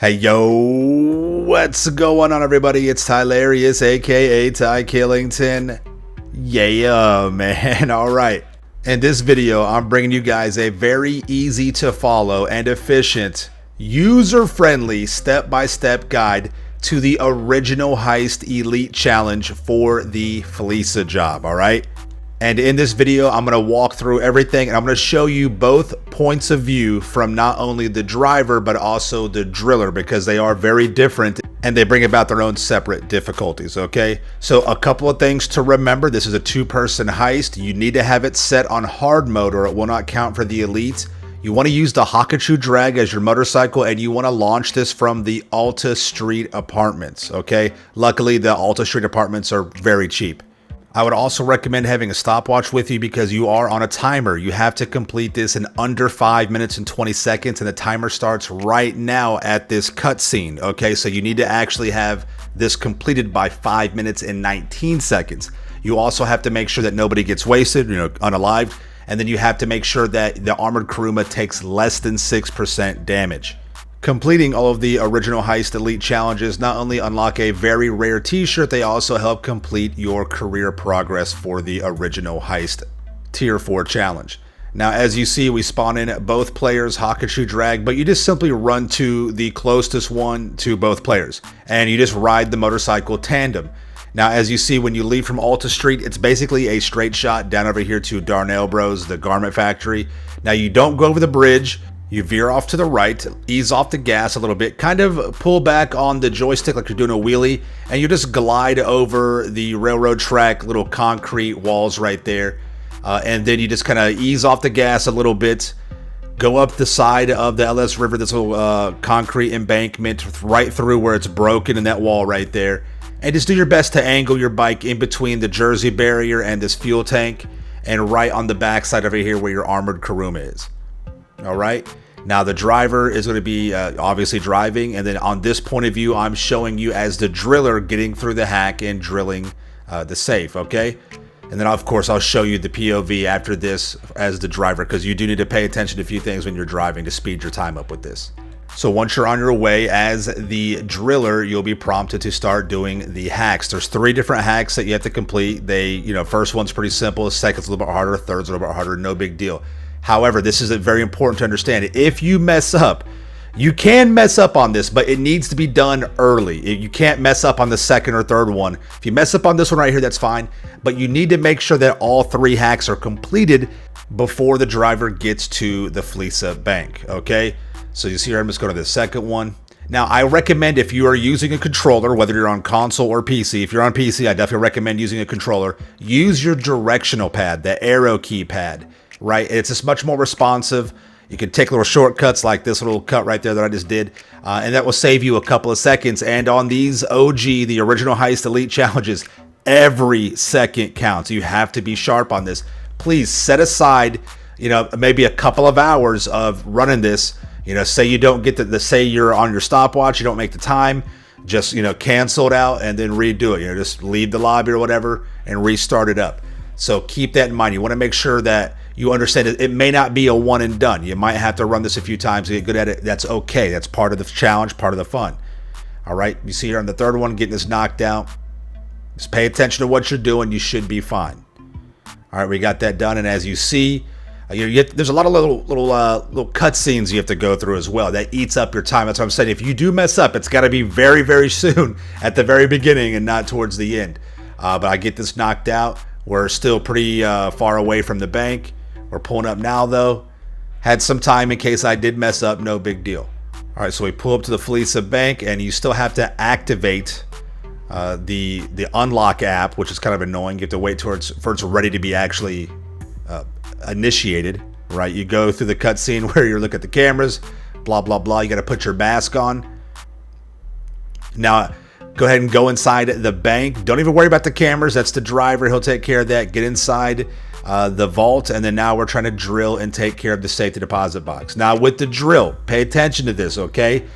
Hey yo, what's going on everybody? It's Tylarious, aka Ty Killington. Yeah, man. Alright. In this video, I'm bringing you guys a very easy to follow and efficient, user-friendly, step-by-step guide to the original Heist Elite Challenge for the Fleeca job, alright? And in this video, I'm going to walk through everything and I'm going to show you both points of view from not only the driver, but also the driller, because they are very different and they bring about their own separate difficulties, okay? So a couple of things to remember. This is a two-person heist. You need to have it set on hard mode or it will not count for the Elite. You want to use the Heyooo drag as your motorcycle and you want to launch this from the Alta Street apartments, okay? Luckily, the Alta Street apartments are very cheap. I would also recommend having a stopwatch with you because you are on a timer. You have to complete this in under 5 minutes and 20 seconds, and the timer starts right now at this cutscene, okay? So you need to actually have this completed by 5 minutes and 19 seconds. You also have to make sure that nobody gets wasted, unalived, and then you have to make sure that the armored Kuruma takes less than 6% damage. Completing all of the original Heist Elite challenges not only unlock a very rare t-shirt, they also help complete your career progress for the original Heist Tier 4 challenge. Now, as you see, we spawn in both players Heyooo drag, but you just simply run to the closest one to both players, and you just ride the motorcycle tandem. Now, as you see, when you leave from Alta Street, it's basically a straight shot down over here to Darnell Bros, the garment factory. Now, you don't go over the bridge. You veer off to the right, ease off the gas a little bit, kind of pull back on the joystick like you're doing a wheelie, and you just glide over the railroad track, little concrete walls right there. And then you just kind of ease off the gas a little bit, go up the side of the LS River, this little concrete embankment right through where it's broken in that wall right there. And just do your best to angle your bike in between the Jersey barrier and this fuel tank, and right on the back side over here where your armored Kuruma is. All right, now the driver is going to be obviously driving, and then on this point of view, I'm showing you as the driller getting through the hack and drilling the safe, okay? And then of course I'll show you the POV after this as the driver, because you do need to pay attention to a few things when you're driving to speed your time up with this. So once you're on your way as the driller, you'll be prompted to start doing the hacks. There's 3 different hacks that you have to complete. First one's pretty simple, second's a little bit harder, third's a little bit harder, no big deal. However, this is very important to understand. If you mess up, you can mess up on this, but it needs to be done early. You can't mess up on the second or third one. If you mess up on this one right here, that's fine. But you need to make sure that all 3 hacks are completed before the driver gets to the Fleeca bank, okay? So you see here, I'm just going to the second one. Now, I recommend if you are using a controller, whether you're on console or PC, if you're on PC, I definitely recommend using a controller. Use your directional pad, the arrow key pad. Right, it's just much more responsive. You can take little shortcuts like this little cut right there that I just did, and that will save you a couple of seconds. And on these OG, the original Heist Elite challenges, every second counts. You have to be sharp on this. Please set aside, maybe a couple of hours of running this. Say you don't get say you're on your stopwatch, you don't make the time, just cancel it out and then redo it. Just leave the lobby or whatever and restart it up. So keep that in mind. You want to make sure that you understand it may not be a one and done. You might have to run this a few times to get good at it. That's okay. That's part of the challenge, part of the fun. All right. You see here on the third one, getting this knocked out. Just pay attention to what you're doing. You should be fine. All right. We got that done. And as you see, there's a lot of little cut scenes you have to go through as well. That eats up your time. That's what I'm saying. If you do mess up, it's got to be very, very soon at the very beginning and not towards the end. But I get this knocked out. We're still pretty far away from the bank. We're pulling up now, though. Had some time in case I did mess up. No big deal. All right, so we pull up to the Fleeca bank, and you still have to activate the unlock app, which is kind of annoying. You have to wait for it's ready to be actually initiated. Right? You go through the cutscene where you look at the cameras, blah blah blah. You got to put your mask on. Now, go ahead and go inside the bank. Don't even worry about the cameras. That's the driver. He'll take care of that. Get inside the vault, and then now we're trying to drill and take care of the safety deposit box. Now with the drill, pay attention to this, okay?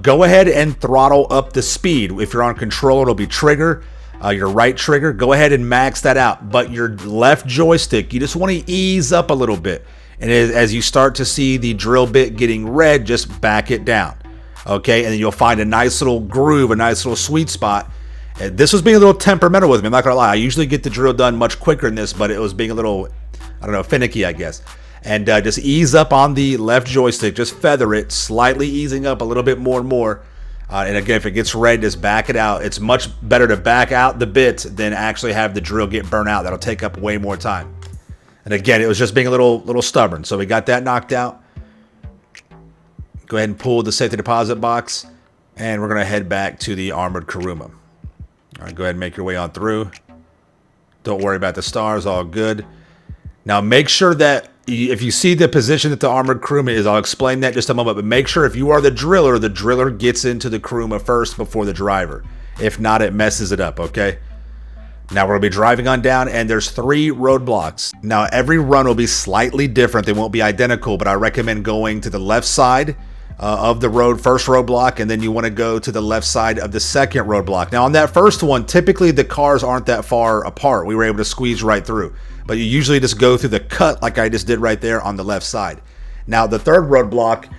Go ahead and throttle up the speed. If you're on controller, it'll be trigger, your right trigger. Go ahead and max that out. But your left joystick, you just want to ease up a little bit. And as you start to see the drill bit getting red, just back it down. Okay, and then you'll find a nice little groove, a nice little sweet spot. And this was being a little temperamental with me, I'm not gonna lie. I usually get the drill done much quicker than this, but it was being a little, I don't know, finicky, I guess. And just ease up on the left joystick, just feather it, slightly easing up a little bit more and more. And again, if it gets red, just back it out. It's much better to back out the bit than actually have the drill get burnt out. That'll take up way more time. And again, it was just being a little stubborn. So we got that knocked out. Go ahead and pull the safety deposit box, and we're gonna head back to the armored Kuruma. All right, go ahead and make your way on through. Don't worry about the stars, all good. Now make sure that if you see the position that the armored Kuruma is, I'll explain that in just a moment, but make sure if you are the driller gets into the Kuruma first before the driver. If not, it messes it up, okay? Now we're gonna be driving on down, and there's 3 roadblocks. Now every run will be slightly different. They won't be identical, but I recommend going to the left side of the first roadblock, and then you want to go to the left side of the second roadblock. Now on that first one, typically the cars aren't that far apart. We were able to squeeze right through, but you usually just go through the cut like I just did right there on the left side. Now the third roadblock,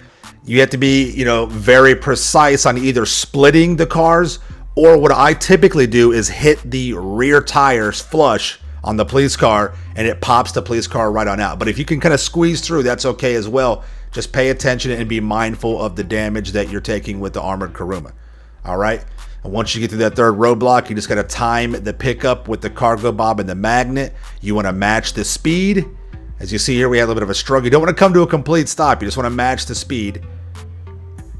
you have to be, very precise on either splitting the cars, or what I typically do is hit the rear tires flush on the police car, and it pops the police car right on out. But if you can kind of squeeze through, that's okay as well. Just pay attention and be mindful of the damage that you're taking with the armored Kuruma. All right. And once you get to that third roadblock, you just got to time the pickup with the cargo bob and the magnet. You want to match the speed. As you see here, we had a little bit of a struggle. You don't want to come to a complete stop. You just want to match the speed.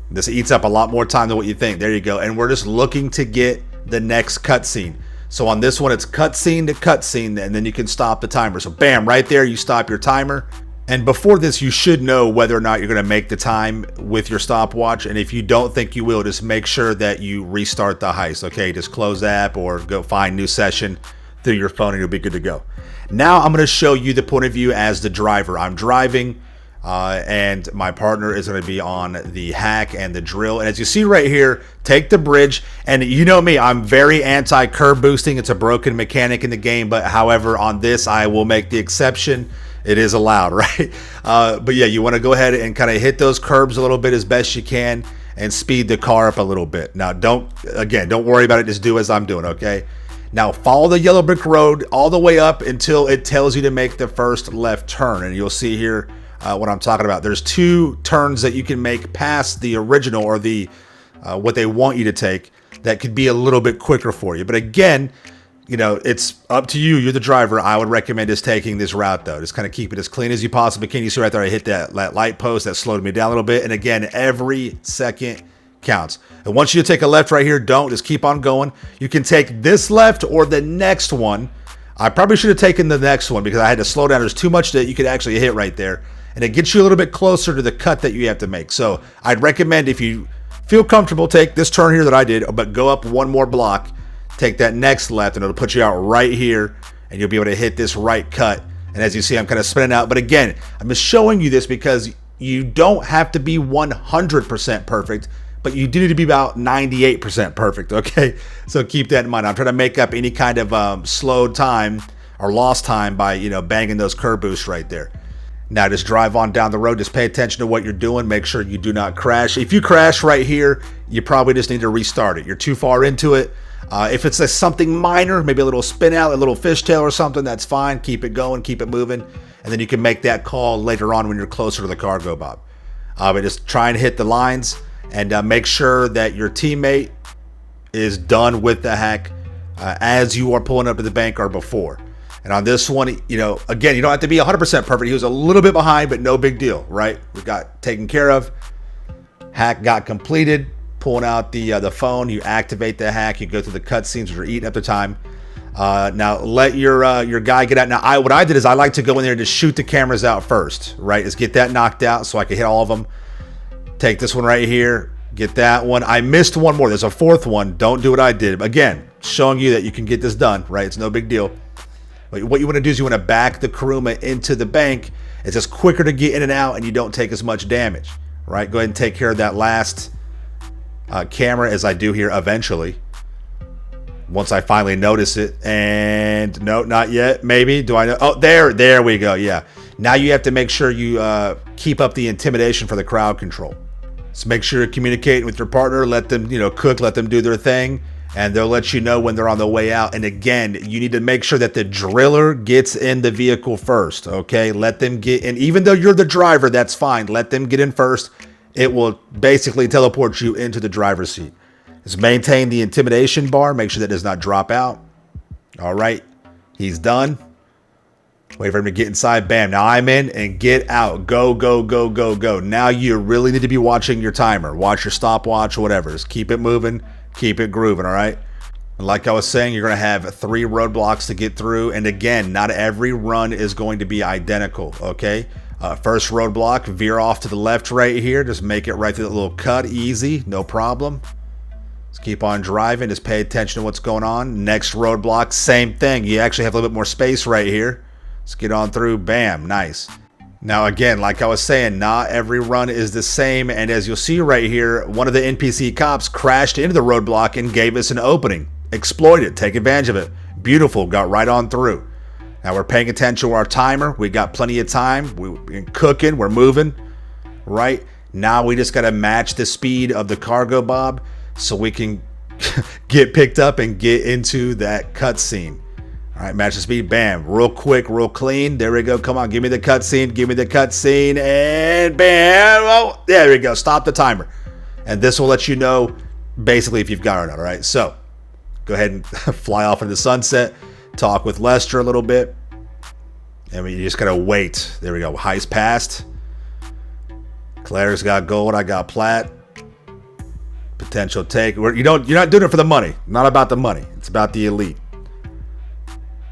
This eats up a lot more time than what you think. There you go. And we're just looking to get the next cutscene. So on this one, it's cutscene to cutscene, and then you can stop the timer. So bam, right there, you stop your timer. And before this, you should know whether or not you're going to make the time with your stopwatch. And if you don't think you will, just make sure that you restart the heist. Okay, just close the app or go find new session through your phone and you'll be good to go. Now I'm going to show you the point of view as the driver. I'm driving and my partner is going to be on the hack and the drill. And as you see right here, take the bridge. And you know me, I'm very anti-curb boosting. It's a broken mechanic in the game. But however, on this, I will make the exception. It is allowed, right? But yeah, you want to go ahead and kind of hit those curbs a little bit as best you can and speed the car up a little bit. Now, don't worry about it. Just do as I'm doing, okay? Now, follow the yellow brick road all the way up until it tells you to make the first left turn. And you'll see here what I'm talking about. There's 2 turns that you can make past the original or the what they want you to take that could be a little bit quicker for you. But again, it's up to you. You're the driver. I would recommend just taking this route, though. Just kind of keep it as clean as you possibly can. You see right there, I hit that light post. That slowed me down a little bit. And again, every second counts. And once you take a left right here, just keep on going. You can take this left or the next one. I probably should have taken the next one because I had to slow down. There's too much that you could actually hit right there. And it gets you a little bit closer to the cut that you have to make. So I'd recommend, if you feel comfortable, take this turn here that I did, but go up one more block. Take that next left and it'll put you out right here and you'll be able to hit this right cut. And as you see, I'm kind of spinning out. But again, I'm just showing you this because you don't have to be 100% perfect, but you do need to be about 98% perfect, okay? So keep that in mind. I'm trying to make up any kind of slowed time or lost time by, banging those curb boosts right there. Now just drive on down the road. Just pay attention to what you're doing. Make sure you do not crash. If you crash right here, you probably just need to restart it. You're too far into it. If it's something minor, maybe a little spin out, a little fishtail or something, that's fine. Keep it going, keep it moving, and then you can make that call later on when you're closer to the cargo bob. But just try and hit the lines and make sure that your teammate is done with the hack as you are pulling up to the bank or before. And on this one, again, you don't have to be 100% perfect. He was a little bit behind, but no big deal, right? We got taken care of. Hack got completed. Pulling out the phone, you activate the hack, you go through the cutscenes, which are eating up the time. Now let your guy get out. Now what I did is I like to go in there and just shoot the cameras out first, right? Just get that knocked out so I can hit all of them. Take this one right here, get that one. I missed one more. There's a 4th one. Don't do what I did. Again, showing you that you can get this done, right? It's no big deal. But what you want to do is you want to back the Kuruma into the bank. It's just quicker to get in and out and you don't take as much damage, right? Go ahead and take care of that last camera as I do here eventually. Once I finally notice it. And no, not yet. Maybe. Do I know? Oh, there we go. Yeah. Now you have to make sure you keep up the intimidation for the crowd control. So make sure you're communicating with your partner. Let them, cook. Let them do their thing, and they'll let you know when they're on the way out. And again, you need to make sure that the driller gets in the vehicle first. Okay, let them get in. Even though you're the driver, that's fine. Let them get in first. It will basically teleport you into the driver's seat. Just maintain the intimidation bar. Make sure that does not drop out. All right, he's done. Wait for him to get inside. Bam. Now I'm in and get out. Go, go, go, go, go. Now you really need to be watching your timer. Watch your stopwatch, whatever. Just keep it moving. Keep it grooving, all right? And like I was saying, you're going to have 3 roadblocks to get through. And again, not every run is going to be identical, okay? First roadblock, veer off to the left right here. Just make it right through that little cut. Easy, no problem. Just keep on driving. Just pay attention to what's going on. Next roadblock, same thing. You actually have a little bit more space right here. Let's get on through. Bam. Nice. Now, again, like I was saying, not every run is the same. And as you'll see right here, one of the NPC cops crashed into the roadblock and gave us an opening. Exploit it. Take advantage of it. Beautiful. Got right on through. Now we're paying attention to our timer. We got plenty of time. We're cooking. We're moving. Right? Now we just got to match the speed of the cargo bob so we can get picked up and get into that cutscene. All right, match the speed. Bam. Real quick, real clean. There we go. Come on. Give me the cutscene. Give me the cutscene. And bam. Oh, there we go. Stop the timer. And this will let you know basically if you've got it or not. All right. So go ahead and fly off into the sunset. Talk with Lester a little bit. And we just got to wait. There we go. Heist passed. Claire's got gold. I got plat. Potential take. You're not doing it for the money. Not about the money. It's about the elite.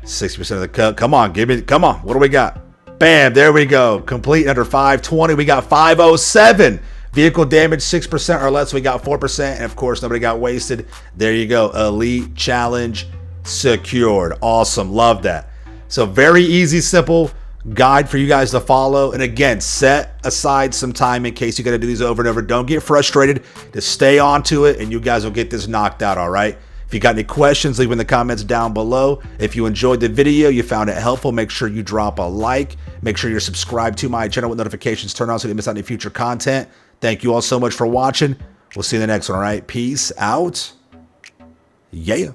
60% of the cut. Come on, come on. What do we got? Bam, there we go. Complete under 520. We got 507. Vehicle damage 6% or less. We got 4%. And of course, nobody got wasted. There you go. Elite challenge secured. Awesome. Love that. So very easy, simple guide for you guys to follow. And again, set aside some time in case you got to do these over and over. Don't get frustrated. Just stay on to it and you guys will get this knocked out. All right. If you got any questions, leave in the comments down below. If you enjoyed the video, you found it helpful, make sure you drop a like. Make sure you're subscribed to my channel with notifications turned on so you don't miss out on any future content. Thank you all so much for watching. We'll see you in the next one, all right? Peace out. Yeah.